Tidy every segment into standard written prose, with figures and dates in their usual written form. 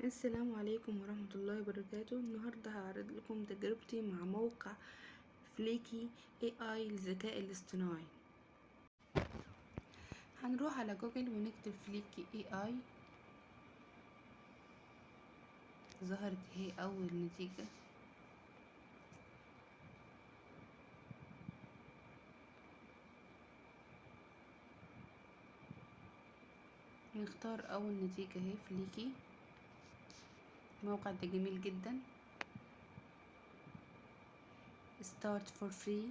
السلام عليكم ورحمة الله وبركاته. النهاردة هعرض لكم تجربتي مع موقع فليكي AI للذكاء الاصطناعي. هنروح على جوجل ونكتب فليكي AI. ظهرت هي أول نتيجة. نختار أول نتيجة هي فليكي. الموقع ده جميل جدا. start for free.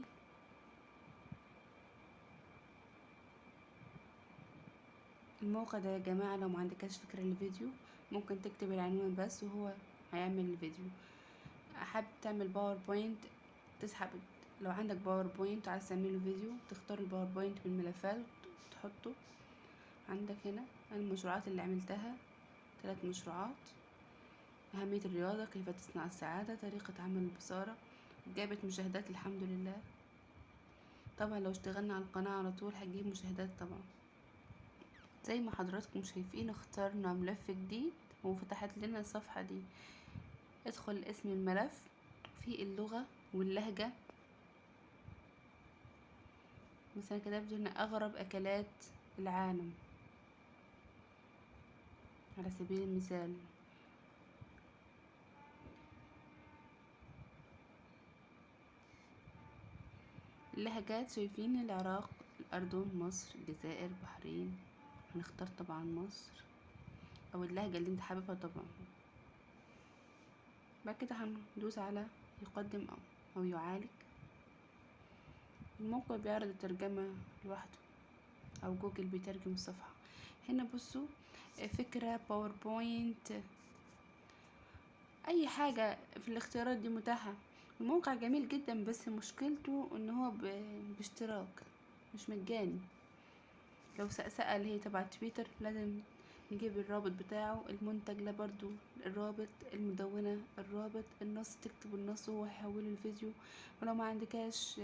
الموقع ده يا جماعة لو ما عندكش فكرة للفيديو ممكن تكتب العنوان بس وهو هيعمل الفيديو. حابب تعمل باوربوينت تسحب. لو عندك باوربوينت عايز تعمله فيديو تختار الباوربوينت من الملفات وتحطه عندك هنا. المشروعات اللي عملتها 3 مشروعات: أهمية الرياضة، كيف تصنع السعادة، طريقة عمل البصارة. جابت مشاهدات الحمد لله. طبعا لو اشتغلنا على القناة على طول هتجيب مشاهدات. طبعا زي ما حضراتكم شايفين اخترنا ملف جديد وفتحت لنا الصفحة دي. ادخل اسم الملف في اللغة واللهجة. مثلا كتبت هنا أغرب أكلات العالم على سبيل المثال. اللهجات شايفين العراق، الأردن، مصر، الجزائر، بحرين. هنختار طبعا مصر أو اللهجة اللي انت حاببها طبعا. بعد كده هندوس على يقدم أو يعالج. الموقع بيعرض الترجمة لوحده أو جوجل بيترجم الصفحة. هنا بصوا فكرة، باوربوينت، أي حاجة في الاختيارات دي متاحة. الموقع جميل جدا بس مشكلته ان هو باشتراك مش مجاني. لو سأل هي تبع تويتر لازم نجيب الرابط بتاعه، المنتج له برضو الرابط، المدونة الرابط، النص تكتب النص وهو هيحوله الفيديو. ولو ما عندكاش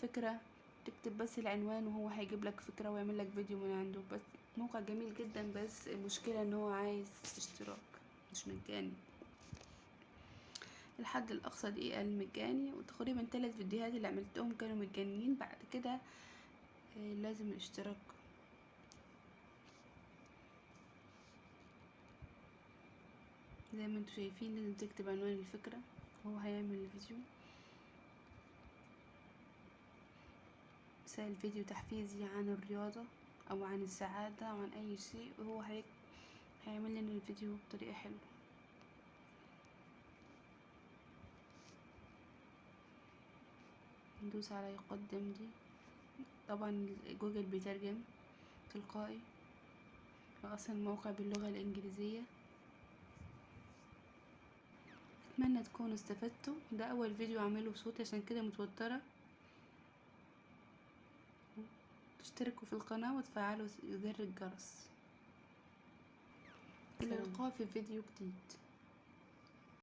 فكرة تكتب بس العنوان وهو هيجيب لك فكرة ويعمل لك فيديو من عنده. بس موقع جميل جدا بس المشكلة ان هو عايز اشتراك مش مجاني. الحد الاقصى دقيقة المجاني، وتقريبا 3 فيديوهات اللي عملتهم كانوا مجانيين. بعد كده لازم الاشتراك. زي ما انتوا شايفين لازم تكتب عنوان الفكرة وهو هيعمل الفيديو. مثال فيديو تحفيزي عن الرياضة او عن السعادة او عن اي شيء، وهو هيعمل لنا الفيديو بطريقة حلوة. ندوس على يقدم دي. طبعا جوجل بيترجم تلقائي، اصلا الموقع باللغة الانجليزية. اتمنى تكونوا استفدتوا. ده اول فيديو اعمله بصوتي عشان كده متوترة. تشتركوا في القناة وتفعلوا زر الجرس. الى اللقاء في فيديو جديد.